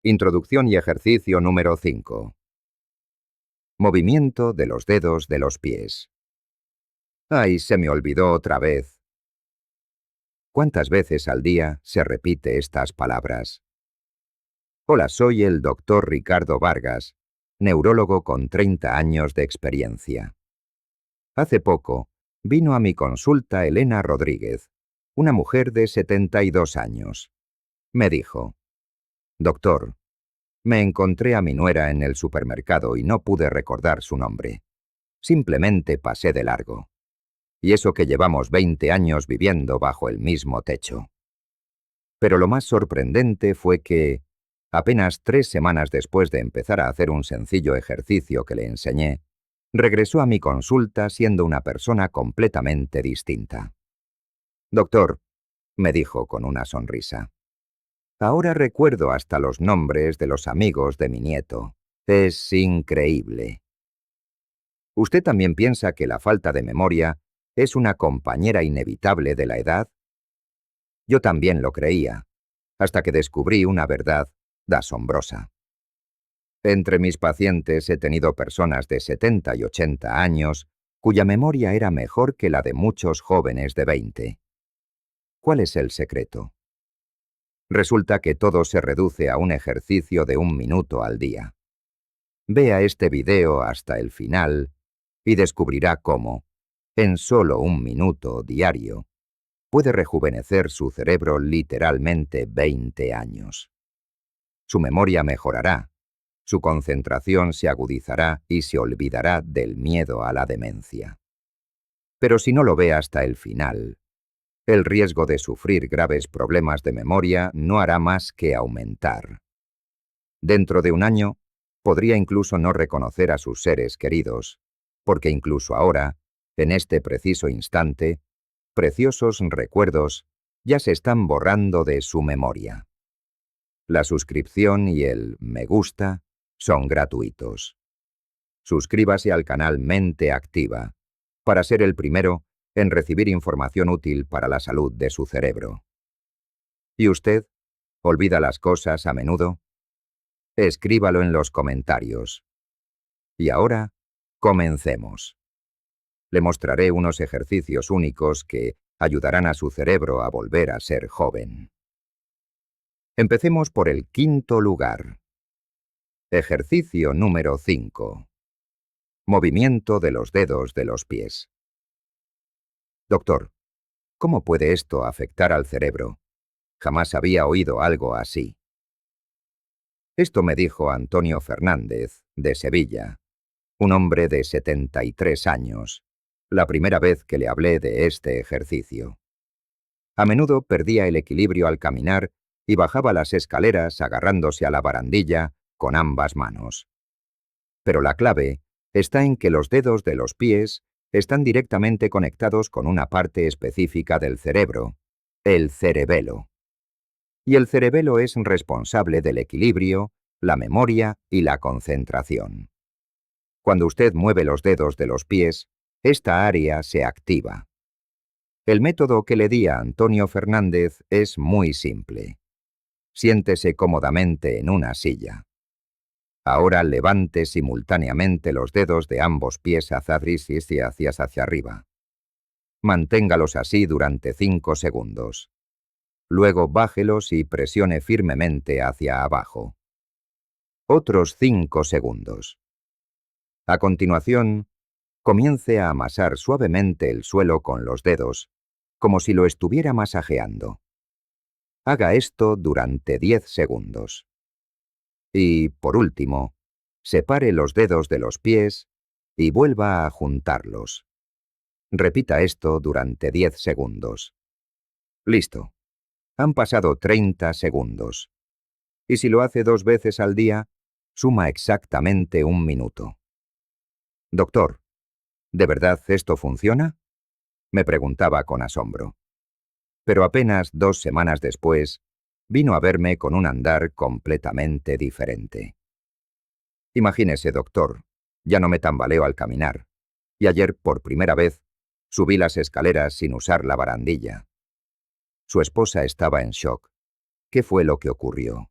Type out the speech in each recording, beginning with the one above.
Introducción y ejercicio número 5. Movimiento de los dedos de los pies. ¡Ay, se me olvidó otra vez! ¿Cuántas veces al día se repite estas palabras? Hola, soy el doctor Ricardo Vargas, neurólogo con 30 años de experiencia. Hace poco, vino a mi consulta Elena Rodríguez, una mujer de 72 años. Me dijo: «Doctor, me encontré a mi nuera en el supermercado y no pude recordar su nombre. Simplemente pasé de largo. Y eso que llevamos 20 años viviendo bajo el mismo techo». Pero lo más sorprendente fue que, apenas 3 semanas después de empezar a hacer un sencillo ejercicio que le enseñé, regresó a mi consulta siendo una persona completamente distinta. «Doctor», me dijo con una sonrisa, «ahora recuerdo hasta los nombres de los amigos de mi nieto. Es increíble». ¿Usted también piensa que la falta de memoria es una compañera inevitable de la edad? Yo también lo creía, hasta que descubrí una verdad asombrosa. Entre mis pacientes he tenido personas de 70 y 80 años cuya memoria era mejor que la de muchos jóvenes de 20. ¿Cuál es el secreto? Resulta que todo se reduce a un ejercicio de 1 minuto al día. Vea este video hasta el final y descubrirá cómo, en solo 1 minuto diario, puede rejuvenecer su cerebro literalmente 20 años. Su memoria mejorará, su concentración se agudizará y se olvidará del miedo a la demencia. Pero si no lo ve hasta el final, el riesgo de sufrir graves problemas de memoria no hará más que aumentar. Dentro de 1 año, podría incluso no reconocer a sus seres queridos, porque incluso ahora, en este preciso instante, preciosos recuerdos ya se están borrando de su memoria. La suscripción y el me gusta son gratuitos. Suscríbase al canal Mente Activa para ser el primero en recibir información útil para la salud de su cerebro. ¿Y usted olvida las cosas a menudo? Escríbalo en los comentarios. Y ahora, comencemos. Le mostraré unos ejercicios únicos que ayudarán a su cerebro a volver a ser joven. Empecemos por el 5.º lugar. Ejercicio número 5. Movimiento de los dedos de los pies. Doctor, ¿cómo puede esto afectar al cerebro? Jamás había oído algo así. Esto me dijo Antonio Fernández, de Sevilla, un hombre de 73 años, la primera vez que le hablé de este ejercicio. A menudo perdía el equilibrio al caminar y bajaba las escaleras agarrándose a la barandilla con ambas manos. Pero la clave está en que los dedos de los pies están directamente conectados con una parte específica del cerebro, el cerebelo. Y el cerebelo es responsable del equilibrio, la memoria y la concentración. Cuando usted mueve los dedos de los pies, esta área se activa. El método que le di a Antonio Fernández es muy simple. Siéntese cómodamente en una silla. Ahora levante simultáneamente los dedos de ambos pies hacia arriba. Manténgalos así durante 5 segundos. Luego bájelos y presione firmemente hacia abajo. Otros 5 segundos. A continuación, comience a amasar suavemente el suelo con los dedos, como si lo estuviera masajeando. Haga esto durante 10 segundos. Y, por último, separe los dedos de los pies y vuelva a juntarlos. Repita esto durante 10 segundos. Listo. Han pasado 30 segundos. Y si lo hace 2 veces al día, suma exactamente 1 minuto. Doctor, ¿de verdad esto funciona?, me preguntaba con asombro. Pero apenas 2 semanas después, vino a verme con un andar completamente diferente. Imagínese, doctor, ya no me tambaleo al caminar, y ayer, por primera vez, subí las escaleras sin usar la barandilla. Su esposa estaba en shock. ¿Qué fue lo que ocurrió?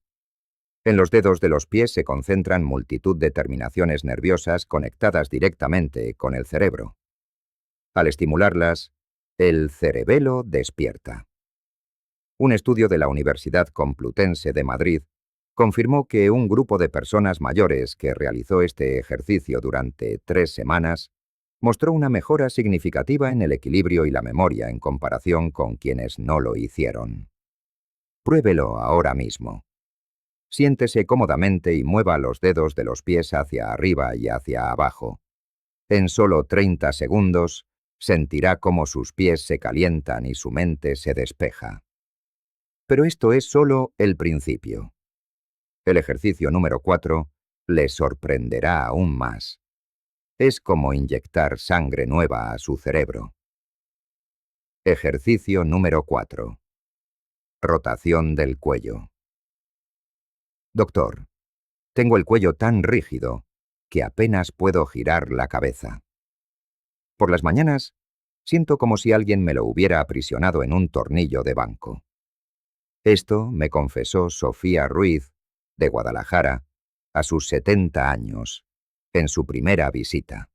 En los dedos de los pies se concentran multitud de terminaciones nerviosas conectadas directamente con el cerebro. Al estimularlas, el cerebelo despierta. Un estudio de la Universidad Complutense de Madrid confirmó que un grupo de personas mayores que realizó este ejercicio durante 3 semanas mostró una mejora significativa en el equilibrio y la memoria en comparación con quienes no lo hicieron. Pruébelo ahora mismo. Siéntese cómodamente y mueva los dedos de los pies hacia arriba y hacia abajo. En solo 30 segundos, sentirá cómo sus pies se calientan y su mente se despeja. Pero esto es solo el principio. El ejercicio número 4 le sorprenderá aún más. Es como inyectar sangre nueva a su cerebro. Ejercicio número 4. Rotación del cuello. Doctor, tengo el cuello tan rígido que apenas puedo girar la cabeza. Por las mañanas, siento como si alguien me lo hubiera aprisionado en un tornillo de banco. Esto me confesó Sofía Ruiz, de Guadalajara, a sus 70 años, en su primera visita.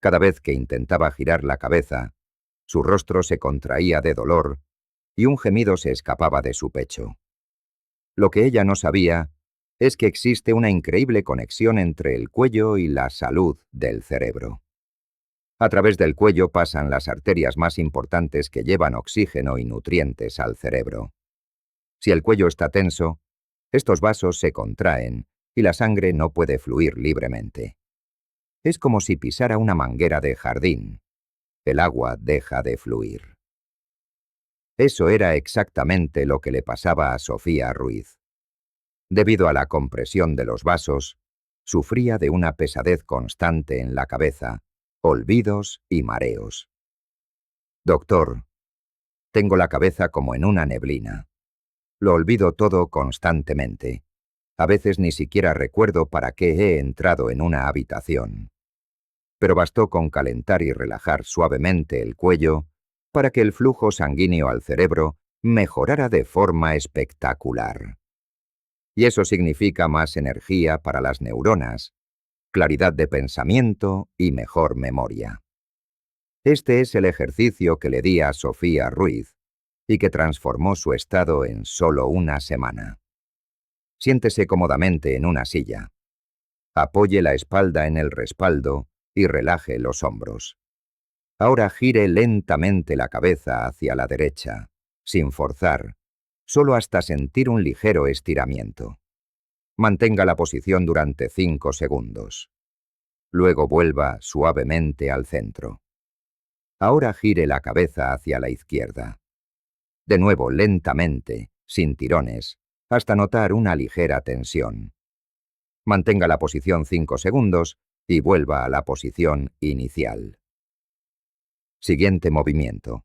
Cada vez que intentaba girar la cabeza, su rostro se contraía de dolor y un gemido se escapaba de su pecho. Lo que ella no sabía es que existe una increíble conexión entre el cuello y la salud del cerebro. A través del cuello pasan las arterias más importantes que llevan oxígeno y nutrientes al cerebro. Si el cuello está tenso, estos vasos se contraen y la sangre no puede fluir libremente. Es como si pisara una manguera de jardín. El agua deja de fluir. Eso era exactamente lo que le pasaba a Sofía Ruiz. Debido a la compresión de los vasos, sufría de una pesadez constante en la cabeza, olvidos y mareos. Doctor, tengo la cabeza como en una neblina. Lo olvido todo constantemente. A veces ni siquiera recuerdo para qué he entrado en una habitación. Pero bastó con calentar y relajar suavemente el cuello para que el flujo sanguíneo al cerebro mejorara de forma espectacular. Y eso significa más energía para las neuronas, claridad de pensamiento y mejor memoria. Este es el ejercicio que le di a Sofía Ruiz y que transformó su estado en solo una semana. Siéntese cómodamente en una silla. Apoye la espalda en el respaldo y relaje los hombros. Ahora gire lentamente la cabeza hacia la derecha, sin forzar, solo hasta sentir un ligero estiramiento. Mantenga la posición durante 5 segundos. Luego vuelva suavemente al centro. Ahora gire la cabeza hacia la izquierda. De nuevo lentamente, sin tirones, hasta notar una ligera tensión. Mantenga la posición 5 segundos y vuelva a la posición inicial. Siguiente movimiento.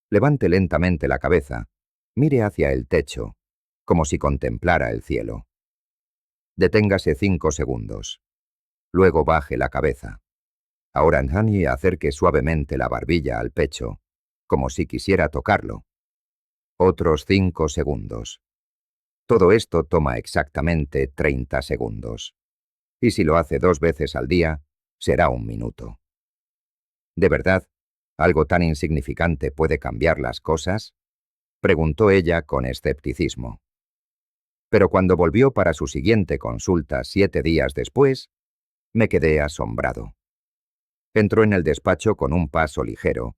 Levante lentamente la cabeza, mire hacia el techo, como si contemplara el cielo. Deténgase 5 segundos. Luego baje la cabeza. Ahora acerque suavemente la barbilla al pecho, como si quisiera tocarlo. Otros 5 segundos. Todo esto toma exactamente 30 segundos. Y si lo hace 2 veces al día, será 1 minuto. ¿De verdad, algo tan insignificante puede cambiar las cosas?, preguntó ella con escepticismo. Pero cuando volvió para su siguiente consulta 7 días después, me quedé asombrado. Entró en el despacho con un paso ligero,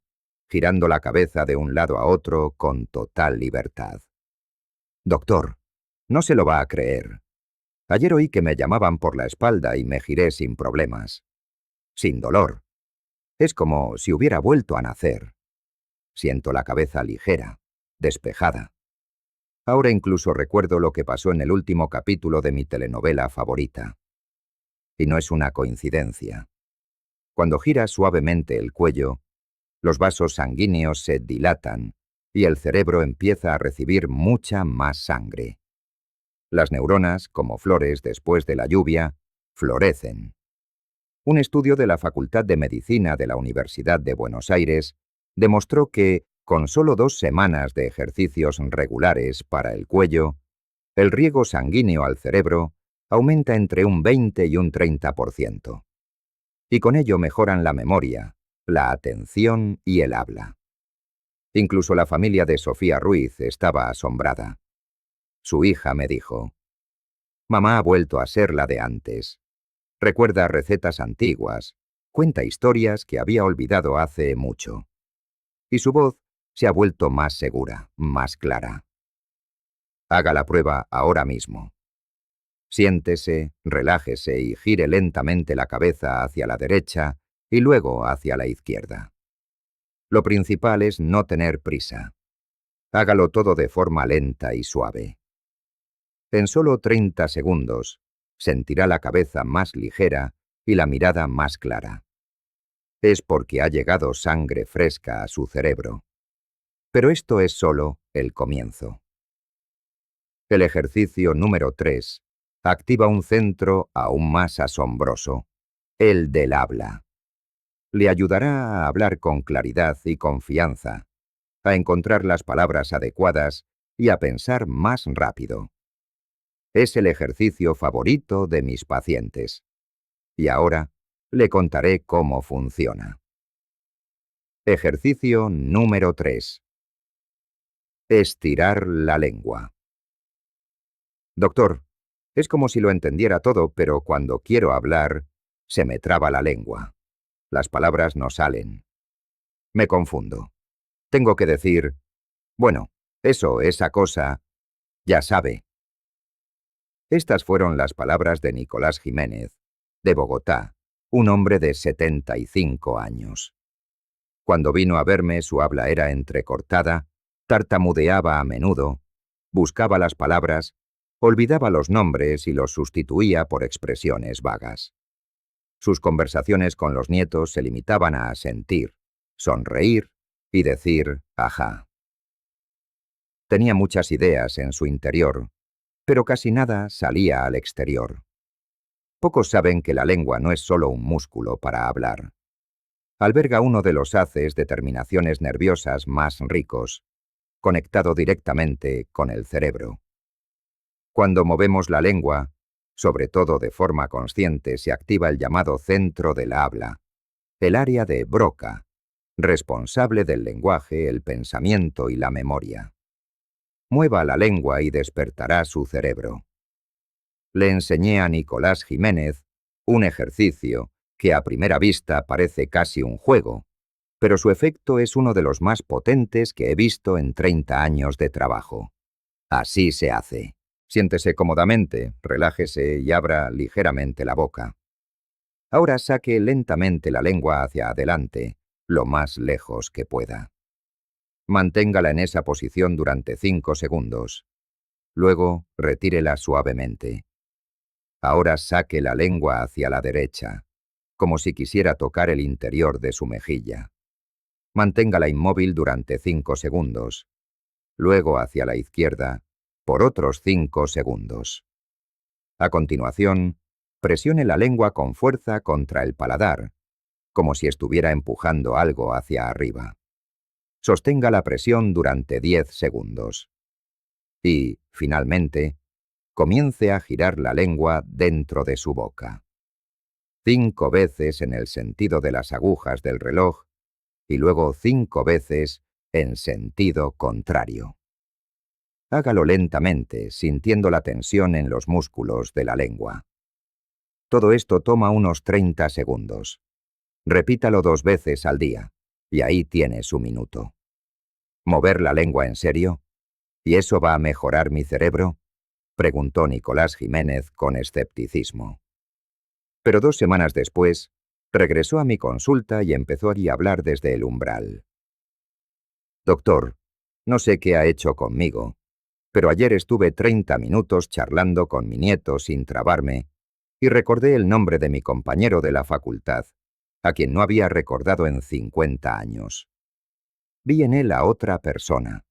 girando la cabeza de un lado a otro con total libertad. Doctor, no se lo va a creer. Ayer oí que me llamaban por la espalda y me giré sin problemas. Sin dolor. Es como si hubiera vuelto a nacer. Siento la cabeza ligera, despejada. Ahora incluso recuerdo lo que pasó en el último capítulo de mi telenovela favorita. Y no es una coincidencia. Cuando gira suavemente el cuello, los vasos sanguíneos se dilatan y el cerebro empieza a recibir mucha más sangre. Las neuronas, como flores después de la lluvia, florecen. Un estudio de la Facultad de Medicina de la Universidad de Buenos Aires demostró que, con solo 2 semanas de ejercicios regulares para el cuello, El riego sanguíneo al cerebro aumenta entre un 20 y un 30%. Y con ello mejoran la memoria, la atención y el habla. Incluso la familia de Sofía Ruiz estaba asombrada. Su hija me dijo: «Mamá ha vuelto a ser la de antes. Recuerda recetas antiguas, cuenta historias que había olvidado hace mucho. Y su voz se ha vuelto más segura, más clara». Haga la prueba ahora mismo. Siéntese, relájese y gire lentamente la cabeza hacia la derecha y luego hacia la izquierda. Lo principal es no tener prisa. Hágalo todo de forma lenta y suave. En solo 30 segundos, sentirá la cabeza más ligera y la mirada más clara. Es porque ha llegado sangre fresca a su cerebro. Pero esto es solo el comienzo. El ejercicio número 3 activa un centro aún más asombroso, el del habla. Le ayudará a hablar con claridad y confianza, a encontrar las palabras adecuadas y a pensar más rápido. Es el ejercicio favorito de mis pacientes. Y ahora le contaré cómo funciona. Ejercicio número 3. Estirar la lengua. Doctor, es como si lo entendiera todo, pero cuando quiero hablar, se me traba la lengua. Las palabras no salen. Me confundo. Tengo que decir, bueno, eso, esa cosa, ya sabe. Estas fueron las palabras de Nicolás Jiménez, de Bogotá, un hombre de 75 años. Cuando vino a verme, su habla era entrecortada, tartamudeaba a menudo, buscaba las palabras, olvidaba los nombres y los sustituía por expresiones vagas. Sus conversaciones con los nietos se limitaban a asentir, sonreír y decir «ajá». Tenía muchas ideas en su interior, pero casi nada salía al exterior. Pocos saben que la lengua no es solo un músculo para hablar. Alberga uno de los haces de terminaciones nerviosas más ricos, conectado directamente con el cerebro. Cuando movemos la lengua, sobre todo de forma consciente, se activa el llamado centro del habla, el área de Broca, responsable del lenguaje, el pensamiento y la memoria. Mueva la lengua y despertará su cerebro. Le enseñé a Nicolás Jiménez un ejercicio que a primera vista parece casi un juego, pero su efecto es uno de los más potentes que he visto en 30 años de trabajo. Así se hace. Siéntese cómodamente, relájese y abra ligeramente la boca. Ahora saque lentamente la lengua hacia adelante, lo más lejos que pueda. Manténgala en esa posición durante 5 segundos. Luego, retírela suavemente. Ahora saque la lengua hacia la derecha, como si quisiera tocar el interior de su mejilla. Manténgala inmóvil durante 5 segundos. Luego hacia la izquierda, por otros 5 segundos. A continuación, presione la lengua con fuerza contra el paladar, como si estuviera empujando algo hacia arriba. Sostenga la presión durante 10 segundos. Y, finalmente, comience a girar la lengua dentro de su boca. 5 veces en el sentido de las agujas del reloj y luego 5 veces en sentido contrario. Hágalo lentamente, sintiendo la tensión en los músculos de la lengua. Todo esto toma unos 30 segundos. Repítalo 2 veces al día, y ahí tiene su minuto. ¿Mover la lengua en serio? ¿Y eso va a mejorar mi cerebro?, preguntó Nicolás Jiménez con escepticismo. Pero 2 semanas después, regresó a mi consulta y empezó a hablar desde el umbral. Doctor, no sé qué ha hecho conmigo, pero ayer estuve 30 minutos charlando con mi nieto sin trabarme y recordé el nombre de mi compañero de la facultad, a quien no había recordado en 50 años. Vi en él a otra persona.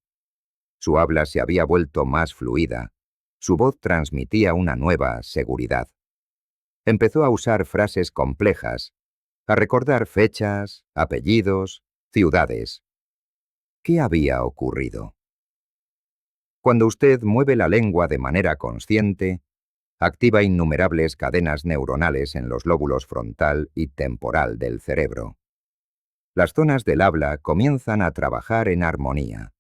Su habla se había vuelto más fluida, su voz transmitía una nueva seguridad. Empezó a usar frases complejas, a recordar fechas, apellidos, ciudades. ¿Qué había ocurrido? Cuando usted mueve la lengua de manera consciente, activa innumerables cadenas neuronales en los lóbulos frontal y temporal del cerebro. Las zonas del habla comienzan a trabajar en armonía.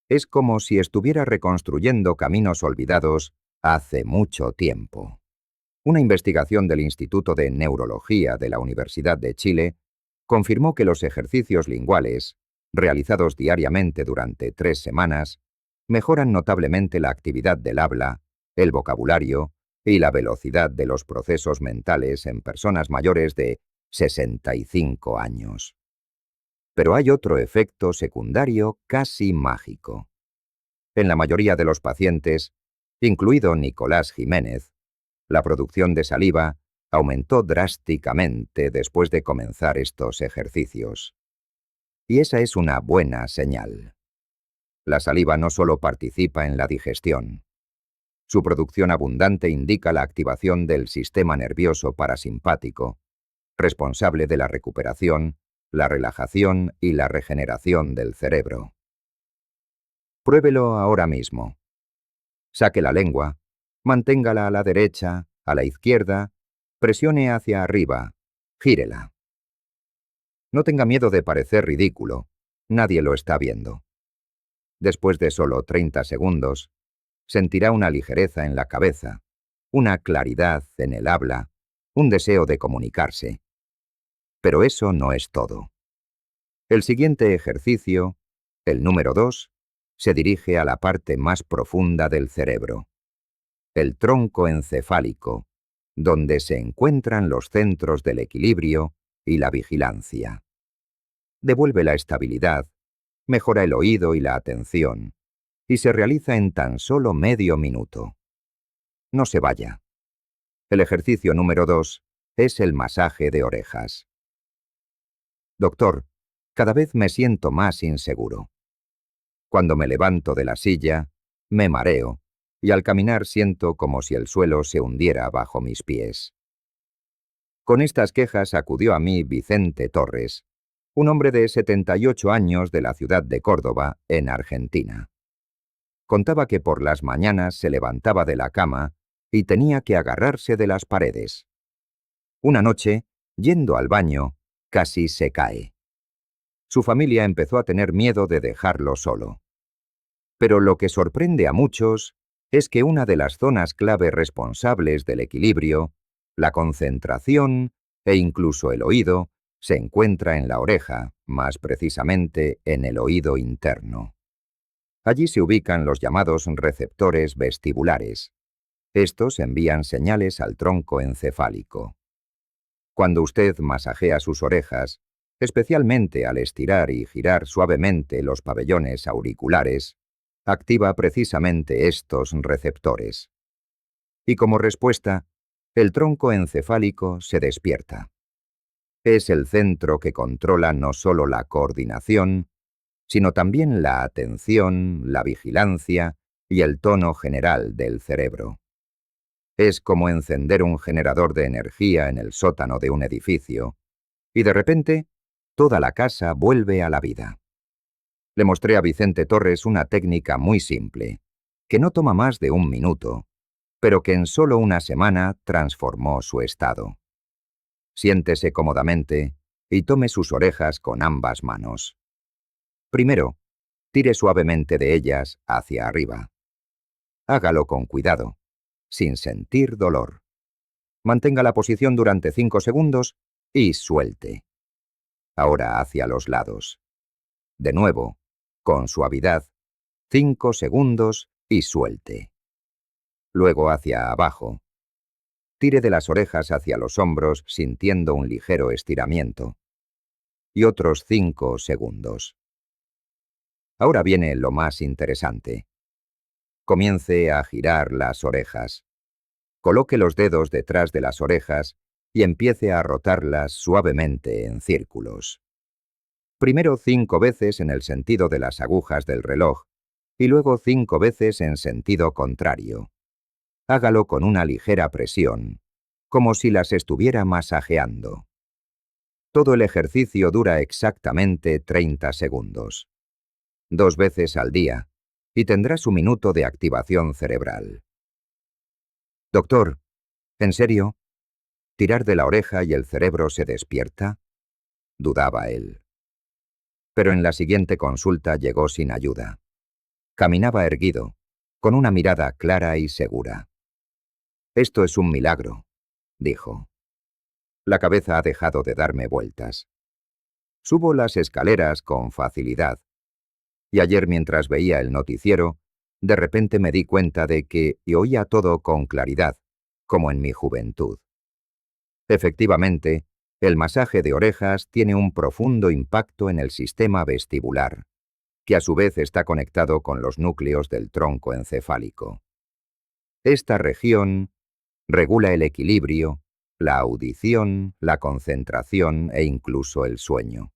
Es como si estuviera reconstruyendo caminos olvidados hace mucho tiempo. Una investigación del Instituto de Neurología de la Universidad de Chile confirmó que los ejercicios linguales, realizados diariamente durante 3 semanas, mejoran notablemente la actividad del habla, el vocabulario y la velocidad de los procesos mentales en personas mayores de 65 años. Pero hay otro efecto secundario casi mágico. En la mayoría de los pacientes, incluido Nicolás Jiménez, la producción de saliva aumentó drásticamente después de comenzar estos ejercicios. Y esa es una buena señal. La saliva no solo participa en la digestión. Su producción abundante indica la activación del sistema nervioso parasimpático, responsable de la recuperación, la relajación y la regeneración del cerebro. Pruébelo ahora mismo. Saque la lengua, manténgala a la derecha, a la izquierda, presione hacia arriba, gírela. No tenga miedo de parecer ridículo, nadie lo está viendo. Después de solo 30 segundos, sentirá una ligereza en la cabeza, una claridad en el habla, un deseo de comunicarse. Pero eso no es todo. El siguiente ejercicio, el número 2, se dirige a la parte más profunda del cerebro, el tronco encefálico, donde se encuentran los centros del equilibrio y la vigilancia. Devuelve la estabilidad, mejora el oído y la atención, y se realiza en tan solo medio minuto. No se vaya. El ejercicio número 2 es el masaje de orejas. Doctor, cada vez me siento más inseguro. Cuando me levanto de la silla, me mareo, y al caminar siento como si el suelo se hundiera bajo mis pies. Con estas quejas acudió a mí Vicente Torres, un hombre de 78 años de la ciudad de Córdoba, en Argentina. Contaba que por las mañanas se levantaba de la cama y tenía que agarrarse de las paredes. Una noche, yendo al baño, casi se cae. Su familia empezó a tener miedo de dejarlo solo. Pero lo que sorprende a muchos es que una de las zonas clave responsables del equilibrio, la concentración e incluso el oído, se encuentra en la oreja, más precisamente en el oído interno. Allí se ubican los llamados receptores vestibulares. Estos envían señales al tronco encefálico. Cuando usted masajea sus orejas, especialmente al estirar y girar suavemente los pabellones auriculares, activa precisamente estos receptores. Y como respuesta, el tronco encefálico se despierta. Es el centro que controla no solo la coordinación, sino también la atención, la vigilancia y el tono general del cerebro. Es como encender un generador de energía en el sótano de un edificio, y de repente, toda la casa vuelve a la vida. Le mostré a Vicente Torres una técnica muy simple, que no toma más de 1 minuto, pero que en solo una semana transformó su estado. Siéntese cómodamente y tome sus orejas con ambas manos. Primero, tire suavemente de ellas hacia arriba. Hágalo con cuidado, sin sentir dolor. Mantenga la posición durante 5 segundos y suelte. Ahora hacia los lados. De nuevo, con suavidad, 5 segundos y suelte. Luego hacia abajo. Tire de las orejas hacia los hombros sintiendo un ligero estiramiento. Y otros 5 segundos. Ahora viene lo más interesante. Comience a girar las orejas. Coloque los dedos detrás de las orejas y empiece a rotarlas suavemente en círculos. Primero 5 veces en el sentido de las agujas del reloj y luego 5 veces en sentido contrario. Hágalo con una ligera presión, como si las estuviera masajeando. Todo el ejercicio dura exactamente 30 segundos. 2 veces al día, y tendrá su minuto de activación cerebral. Doctor, ¿en serio? ¿Tirar de la oreja y el cerebro se despierta? Dudaba él. Pero en la siguiente consulta llegó sin ayuda. Caminaba erguido, con una mirada clara y segura. Esto es un milagro, dijo. La cabeza ha dejado de darme vueltas. Subo las escaleras con facilidad. Y ayer, mientras veía el noticiero, de repente me di cuenta de que oía todo con claridad, como en mi juventud. Efectivamente, el masaje de orejas tiene un profundo impacto en el sistema vestibular, que a su vez está conectado con los núcleos del tronco encefálico. Esta región regula el equilibrio, la audición, la concentración e incluso el sueño.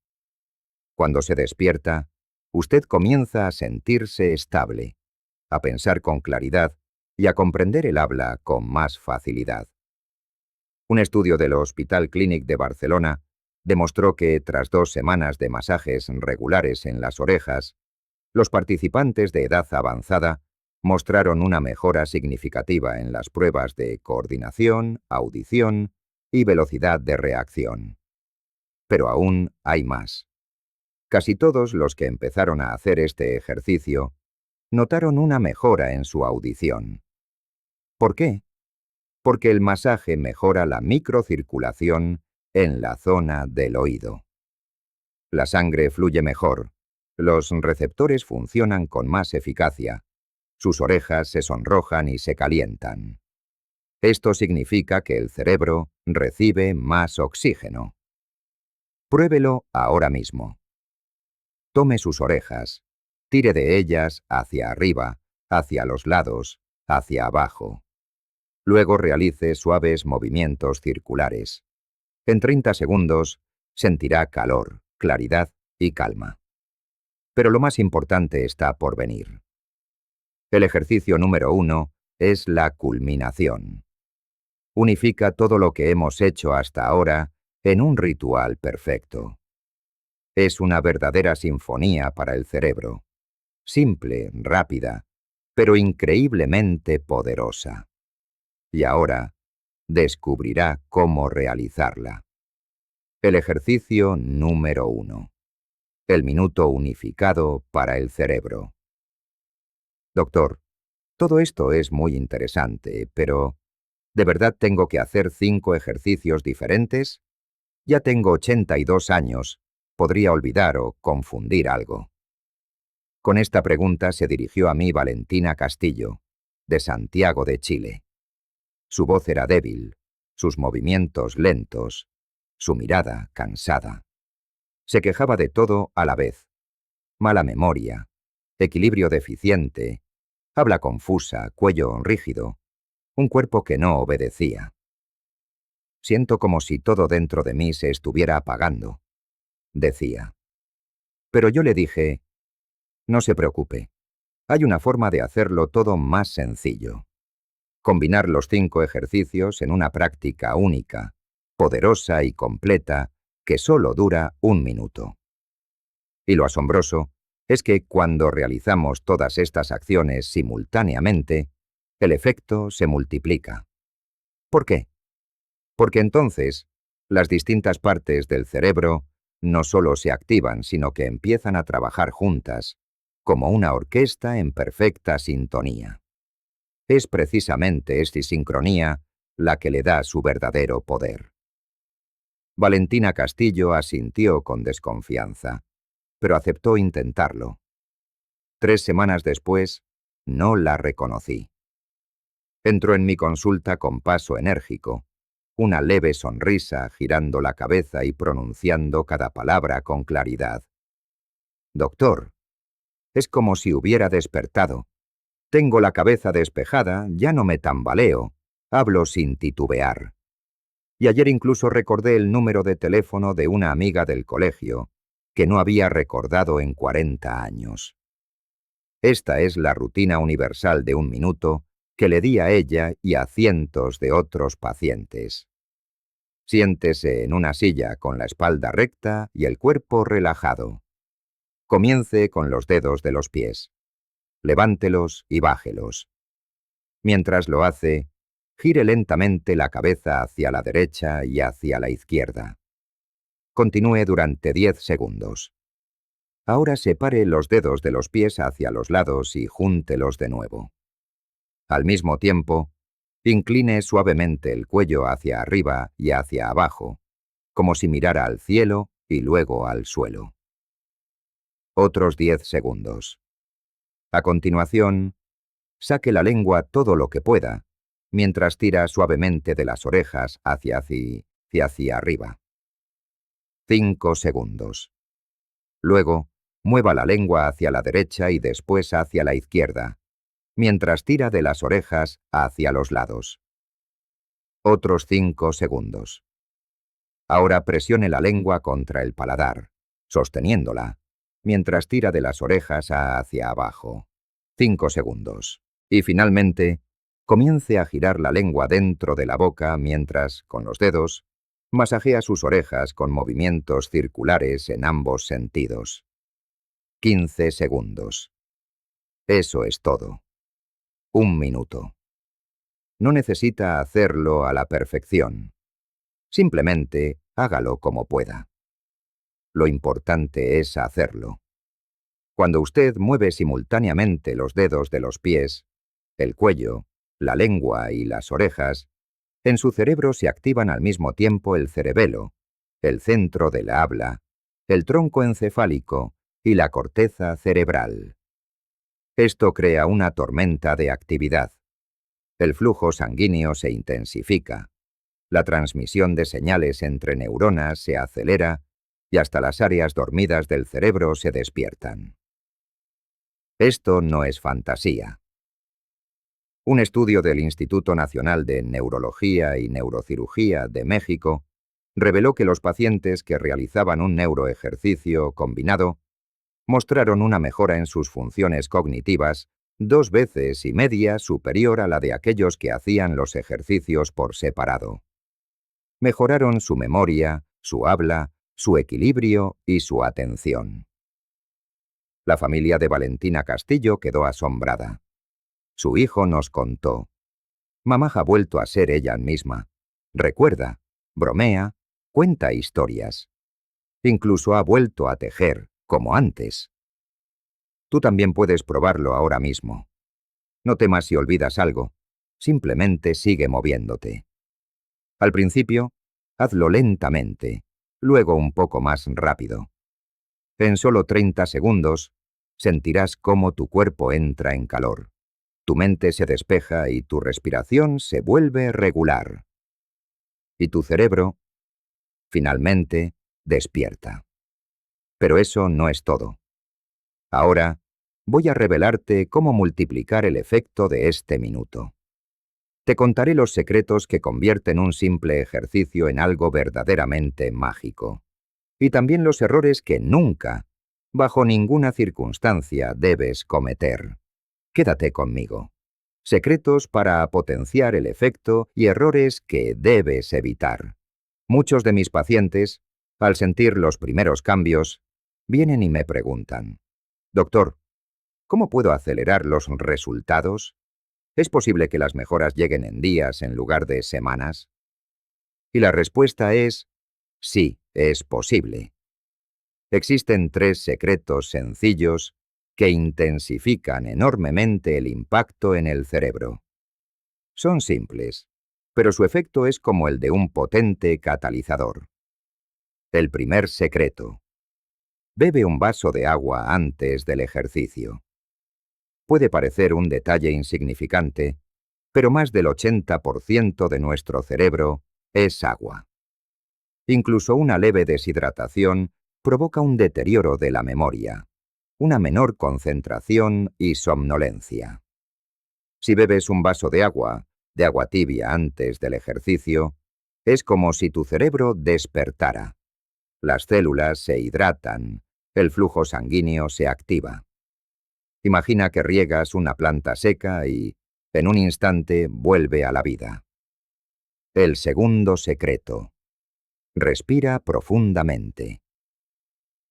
Cuando se despierta, usted comienza a sentirse estable, a pensar con claridad y a comprender el habla con más facilidad. Un estudio del Hospital Clínic de Barcelona demostró que, tras 2 semanas de masajes regulares en las orejas, los participantes de edad avanzada mostraron una mejora significativa en las pruebas de coordinación, audición y velocidad de reacción. Pero aún hay más. Casi todos los que empezaron a hacer este ejercicio notaron una mejora en su audición. ¿Por qué? Porque el masaje mejora la microcirculación en la zona del oído. La sangre fluye mejor, los receptores funcionan con más eficacia, sus orejas se sonrojan y se calientan. Esto significa que el cerebro recibe más oxígeno. Pruébelo ahora mismo. Tome sus orejas, tire de ellas hacia arriba, hacia los lados, hacia abajo. Luego realice suaves movimientos circulares. En 30 segundos sentirá calor, claridad y calma. Pero lo más importante está por venir. El ejercicio número 1 es la culminación. Unifica todo lo que hemos hecho hasta ahora en un ritual perfecto. Es una verdadera sinfonía para el cerebro. Simple, rápida, pero increíblemente poderosa. Y ahora descubrirá cómo realizarla. El ejercicio número 1. El minuto unificado para el cerebro. Doctor, todo esto es muy interesante, pero ¿de verdad tengo que hacer 5 ejercicios diferentes? Ya tengo 82 años. Podría olvidar o confundir algo. Con esta pregunta se dirigió a mí Valentina Castillo, de Santiago de Chile. Su voz era débil, sus movimientos lentos, su mirada cansada. Se quejaba de todo a la vez. Mala memoria, equilibrio deficiente, habla confusa, cuello rígido, un cuerpo que no obedecía. Siento como si todo dentro de mí se estuviera apagando, decía. Pero yo le dije, no se preocupe, hay una forma de hacerlo todo más sencillo. Combinar los 5 ejercicios en una práctica única, poderosa y completa, que solo dura 1 minuto. Y lo asombroso es que cuando realizamos todas estas acciones simultáneamente, el efecto se multiplica. ¿Por qué? Porque entonces, las distintas partes del cerebro no solo se activan, sino que empiezan a trabajar juntas, como una orquesta en perfecta sintonía. Es precisamente esta sincronía la que le da su verdadero poder. Valentina Castillo asintió con desconfianza, pero aceptó intentarlo. 3 semanas después, no la reconocí. Entró en mi consulta con paso enérgico, una leve sonrisa girando la cabeza y pronunciando cada palabra con claridad. Doctor, es como si hubiera despertado. Tengo la cabeza despejada, ya no me tambaleo, hablo sin titubear. Y ayer incluso recordé el número de teléfono de una amiga del colegio, que no había recordado en 40 años. Esta es la rutina universal de 1 minuto que le di a ella y a cientos de otros pacientes. Siéntese en una silla con la espalda recta y el cuerpo relajado. Comience con los dedos de los pies. levántelos y bájelos. Mientras lo hace, gire lentamente la cabeza hacia la derecha y hacia la izquierda. Continúe durante 10 segundos. Ahora separe los dedos de los pies hacia los lados y júntelos de nuevo. Al mismo tiempo, incline suavemente el cuello hacia arriba y hacia abajo, como si mirara al cielo y luego al suelo. Otros 10 segundos. A continuación, saque la lengua todo lo que pueda, mientras tira suavemente de las orejas hacia arriba. 5 segundos. Luego, mueva la lengua hacia la derecha y después hacia la izquierda, mientras tira de las orejas hacia los lados. Otros 5 segundos. Ahora presione la lengua contra el paladar, sosteniéndola, mientras tira de las orejas hacia abajo. 5 segundos. Y finalmente, comience a girar la lengua dentro de la boca mientras, con los dedos, masajea sus orejas con movimientos circulares en ambos sentidos. 15 segundos. Eso es todo. 1 minuto. No necesita hacerlo a la perfección. Simplemente hágalo como pueda. Lo importante es hacerlo. Cuando usted mueve simultáneamente los dedos de los pies, el cuello, la lengua y las orejas, en su cerebro se activan al mismo tiempo el cerebelo, el centro de la habla, el tronco encefálico y la corteza cerebral. Esto crea una tormenta de actividad. El flujo sanguíneo se intensifica, la transmisión de señales entre neuronas se acelera y hasta las áreas dormidas del cerebro se despiertan. Esto no es fantasía. Un estudio del Instituto Nacional de Neurología y Neurocirugía de México reveló que los pacientes que realizaban un neuroejercicio combinado mostraron una mejora en sus funciones cognitivas 2,5 veces superior a la de aquellos que hacían los ejercicios por separado. Mejoraron su memoria, su habla, su equilibrio y su atención. La familia de Valentina Castillo quedó asombrada. Su hijo nos contó: «Mamá ha vuelto a ser ella misma. Recuerda, bromea, cuenta historias. Incluso ha vuelto a tejer, como antes». Tú también puedes probarlo ahora mismo. No temas si olvidas algo. Simplemente sigue moviéndote. Al principio, hazlo lentamente, luego un poco más rápido. En solo 30 segundos, sentirás cómo tu cuerpo entra en calor. Tu mente se despeja y tu respiración se vuelve regular. Y tu cerebro, finalmente, despierta. Pero eso no es todo. Ahora, voy a revelarte cómo multiplicar el efecto de este minuto. Te contaré los secretos que convierten un simple ejercicio en algo verdaderamente mágico. Y también los errores que nunca, bajo ninguna circunstancia, debes cometer. Quédate conmigo. Secretos para potenciar el efecto y errores que debes evitar. Muchos de mis pacientes, al sentir los primeros cambios, vienen y me preguntan: «Doctor, ¿cómo puedo acelerar los resultados? ¿Es posible que las mejoras lleguen en días en lugar de semanas?» Y la respuesta es: sí, es posible. Existen 3 secretos sencillos que intensifican enormemente el impacto en el cerebro. Son simples, pero su efecto es como el de un potente catalizador. El primer secreto: bebe un vaso de agua antes del ejercicio. Puede parecer un detalle insignificante, pero más del 80% de nuestro cerebro es agua. Incluso una leve deshidratación provoca un deterioro de la memoria, una menor concentración y somnolencia. Si bebes un vaso de agua tibia antes del ejercicio, es como si tu cerebro despertara. Las células se hidratan, el flujo sanguíneo se activa. Imagina que riegas una planta seca y, en un instante, vuelve a la vida. El segundo secreto: respira profundamente.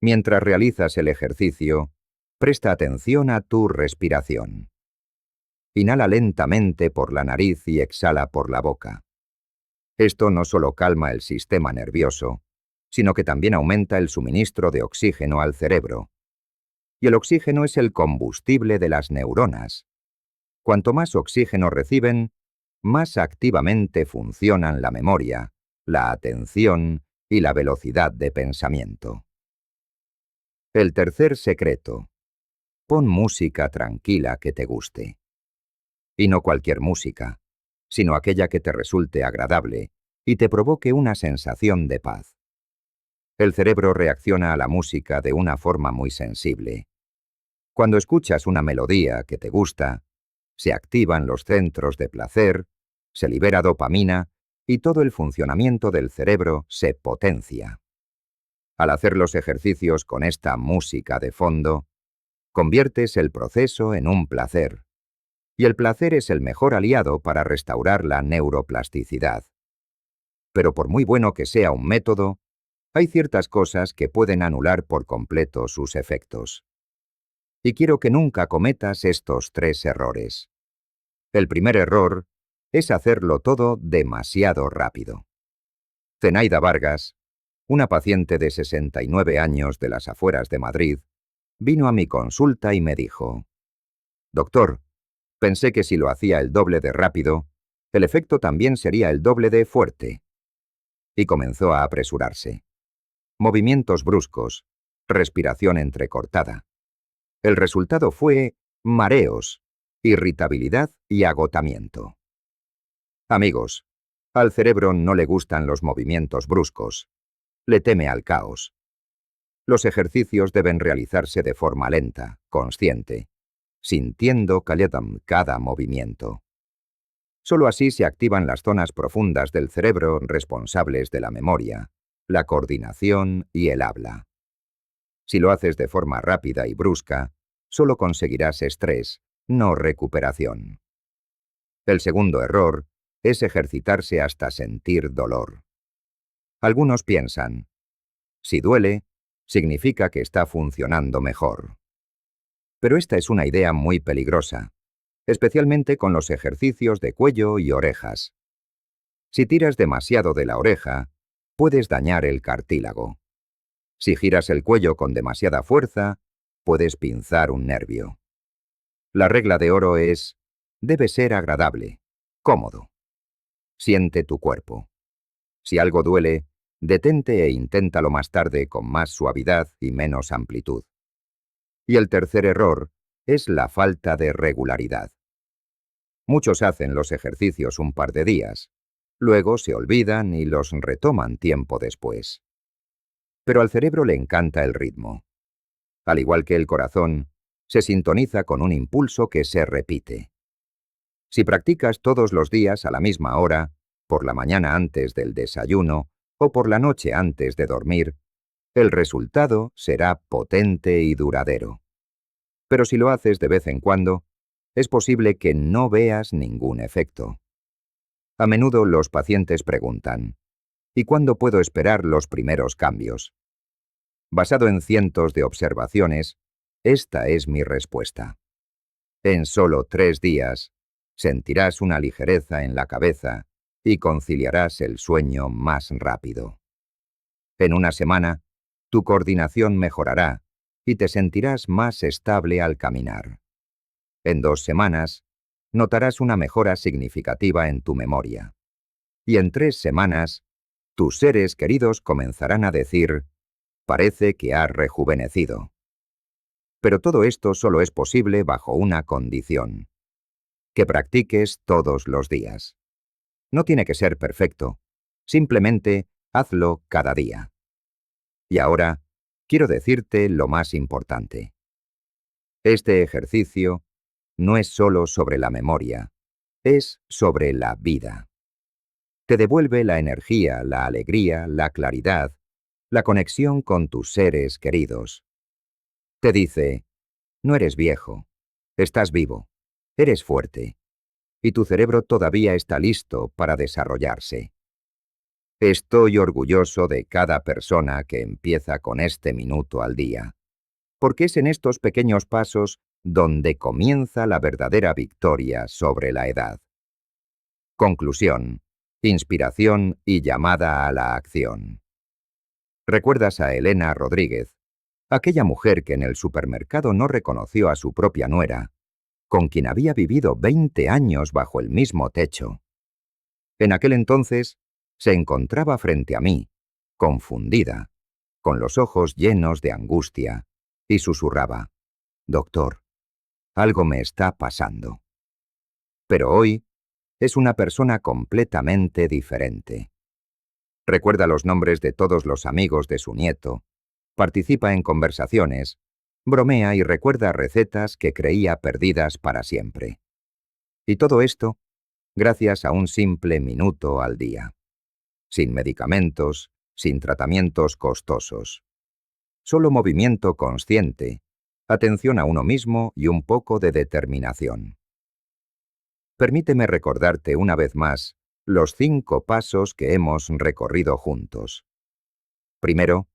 Mientras realizas el ejercicio, Presta atención a tu respiración. Inhala lentamente por la nariz y exhala por la boca. Esto no solo calma el sistema nervioso, sino que también aumenta el suministro de oxígeno al cerebro. Y el oxígeno es el combustible de las neuronas. Cuanto más oxígeno reciben, más activamente funcionan la memoria, la atención y la velocidad de pensamiento. El tercer secreto. Pon música tranquila que te guste. Y no cualquier música, sino aquella que te resulte agradable y te provoque una sensación de paz. El cerebro reacciona a la música de una forma muy sensible. Cuando escuchas una melodía que te gusta, se activan los centros de placer, se libera dopamina y todo el funcionamiento del cerebro se potencia. Al hacer los ejercicios con esta música de fondo, conviertes el proceso en un placer. Y el placer es el mejor aliado para restaurar la neuroplasticidad. Pero por muy bueno que sea un método, hay ciertas cosas que pueden anular por completo sus efectos. Y quiero que nunca cometas estos 3 errores. El primer error es hacerlo todo demasiado rápido. Zenaida Vargas, una paciente de 69 años de las afueras de Madrid, vino a mi consulta y me dijo: «Doctor, pensé que si lo hacía el doble de rápido, el efecto también sería el doble de fuerte». Y comenzó a apresurarse. Movimientos bruscos, respiración entrecortada. El resultado fue mareos, irritabilidad y agotamiento. Amigos, al cerebro no le gustan los movimientos bruscos. Le teme al caos. Los ejercicios deben realizarse de forma lenta, consciente, sintiendo cada movimiento. Solo así se activan las zonas profundas del cerebro responsables de la memoria, la coordinación y el habla. Si lo haces de forma rápida y brusca, solo conseguirás estrés, no recuperación. El segundo error es ejercitarse hasta sentir dolor. Algunos piensan: si duele, significa que está funcionando mejor. Pero esta es una idea muy peligrosa, especialmente con los ejercicios de cuello y orejas. Si tiras demasiado de la oreja, puedes dañar el cartílago. Si giras el cuello con demasiada fuerza, puedes pinzar un nervio. La regla de oro es: debe ser agradable, cómodo. Siente tu cuerpo. Si algo duele, detente e inténtalo más tarde con más suavidad y menos amplitud. Y el tercer error es la falta de regularidad. Muchos hacen los ejercicios un par de días, luego se olvidan y los retoman tiempo después. Pero al cerebro le encanta el ritmo. Al igual que el corazón, se sintoniza con un impulso que se repite. Si practicas todos los días a la misma hora, por la mañana antes del desayuno o por la noche antes de dormir, el resultado será potente y duradero. Pero si lo haces de vez en cuando, es posible que no veas ningún efecto. A menudo los pacientes preguntan: ¿y cuándo puedo esperar los primeros cambios? Basado en cientos de observaciones, esta es mi respuesta. En solo 3 días, sentirás una ligereza en la cabeza y conciliarás el sueño más rápido. En una semana, tu coordinación mejorará y te sentirás más estable al caminar. En 2 semanas, notarás una mejora significativa en tu memoria. Y en 3 semanas, tus seres queridos comenzarán a decir: «Parece que ha rejuvenecido». Pero todo esto solo es posible bajo una condición: que practiques todos los días. No tiene que ser perfecto, simplemente hazlo cada día. Y ahora, quiero decirte lo más importante. Este ejercicio no es solo sobre la memoria, es sobre la vida. Te devuelve la energía, la alegría, la claridad, la conexión con tus seres queridos. Te dice: no eres viejo, estás vivo, eres fuerte, y tu cerebro todavía está listo para desarrollarse. Estoy orgulloso de cada persona que empieza con este minuto al día. porque es en estos pequeños pasos donde comienza la verdadera victoria sobre la edad. Conclusión, inspiración y llamada a la acción. ¿Recuerdas a Elena Rodríguez, aquella mujer que en el supermercado no reconoció a su propia nuera, con quien había vivido 20 años bajo el mismo techo? En aquel entonces se encontraba frente a mí, confundida, con los ojos llenos de angustia, y susurraba: «Doctor, algo me está pasando». Pero hoy es una persona completamente diferente. Recuerda los nombres de todos los amigos de su nieto, participa en conversaciones, bromea y recuerda recetas que creía perdidas para siempre. Y todo esto gracias a un simple minuto al día. Sin medicamentos, sin tratamientos costosos. Solo movimiento consciente, atención a uno mismo y un poco de determinación. Permíteme recordarte una vez más los 5 pasos que hemos recorrido juntos. Primero,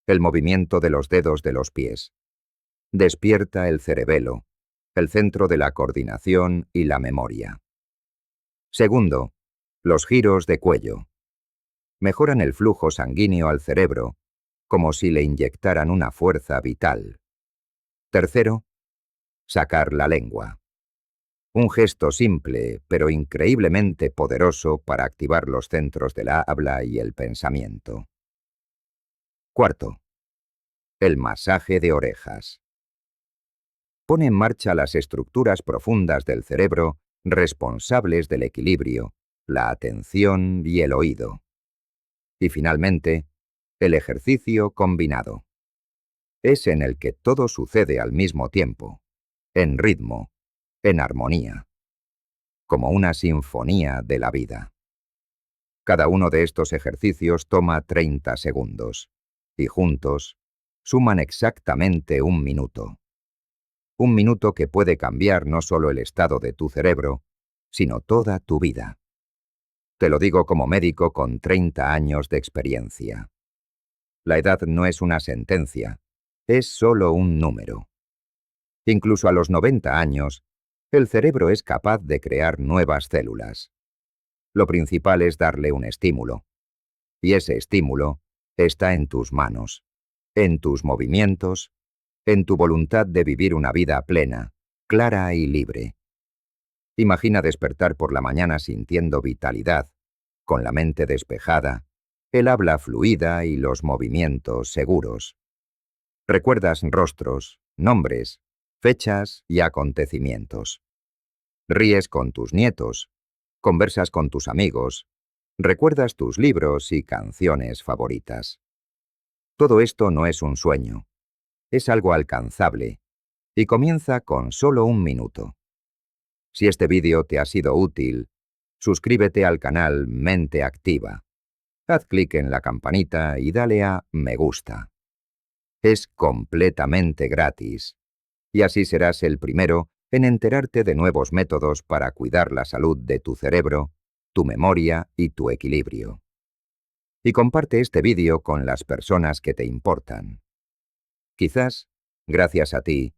el movimiento de los dedos de los pies. Despierta el cerebelo, el centro de la coordinación y la memoria. Segundo, los giros de cuello. Mejoran el flujo sanguíneo al cerebro, como si le inyectaran una fuerza vital. Tercero, sacar la lengua. Un gesto simple, pero increíblemente poderoso para activar los centros de la habla y el pensamiento. Cuarto, el masaje de orejas. Pone en marcha las estructuras profundas del cerebro responsables del equilibrio, la atención y el oído. Y finalmente, el ejercicio combinado. Es en el que todo sucede al mismo tiempo, en ritmo, en armonía, como una sinfonía de la vida. Cada uno de estos ejercicios toma 30 segundos, y juntos suman exactamente 1 minuto. 1 minuto que puede cambiar no solo el estado de tu cerebro, sino toda tu vida. Te lo digo como médico con 30 años de experiencia. La edad no es una sentencia, es solo un número. Incluso a los 90 años, el cerebro es capaz de crear nuevas células. Lo principal es darle un estímulo. Y ese estímulo está en tus manos, en tus movimientos, en tu voluntad de vivir una vida plena, clara y libre. Imagina despertar por la mañana sintiendo vitalidad, con la mente despejada, el habla fluida y los movimientos seguros. Recuerdas rostros, nombres, fechas y acontecimientos. Ríes con tus nietos, conversas con tus amigos, recuerdas tus libros y canciones favoritas. Todo esto no es un sueño, es algo alcanzable y comienza con solo 1 minuto. Si este vídeo te ha sido útil, suscríbete al canal Mente Activa. Haz clic en la campanita y dale a me gusta. Es completamente gratis, y así serás el primero en enterarte de nuevos métodos para cuidar la salud de tu cerebro, tu memoria y tu equilibrio. Y comparte este vídeo con las personas que te importan. Quizás, gracias a ti,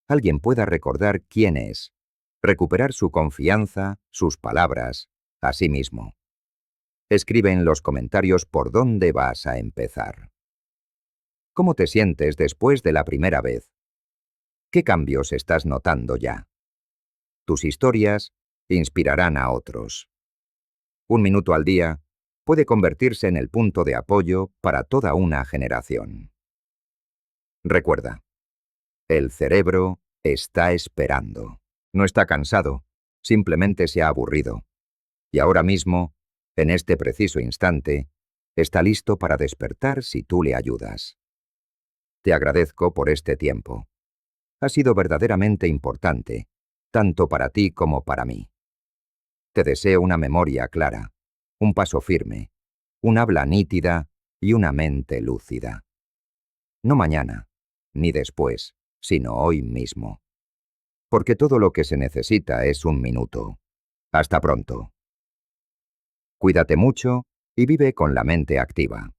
alguien pueda recordar quién es, recuperar su confianza, sus palabras, a sí mismo. Escribe en los comentarios por dónde vas a empezar. ¿Cómo te sientes después de la primera vez? ¿Qué cambios estás notando ya? Tus historias inspirarán a otros. 1 minuto al día puede convertirse en el punto de apoyo para toda una generación. Recuerda, el cerebro está esperando. No está cansado, simplemente se ha aburrido. Y ahora mismo, en este preciso instante, está listo para despertar si tú le ayudas. Te agradezco por este tiempo. Ha sido verdaderamente importante, tanto para ti como para mí. Te deseo una memoria clara, un paso firme, un habla nítida y una mente lúcida. No mañana, ni después, sino hoy mismo. Porque todo lo que se necesita es 1 minuto. Hasta pronto. Cuídate mucho y vive con la mente activa.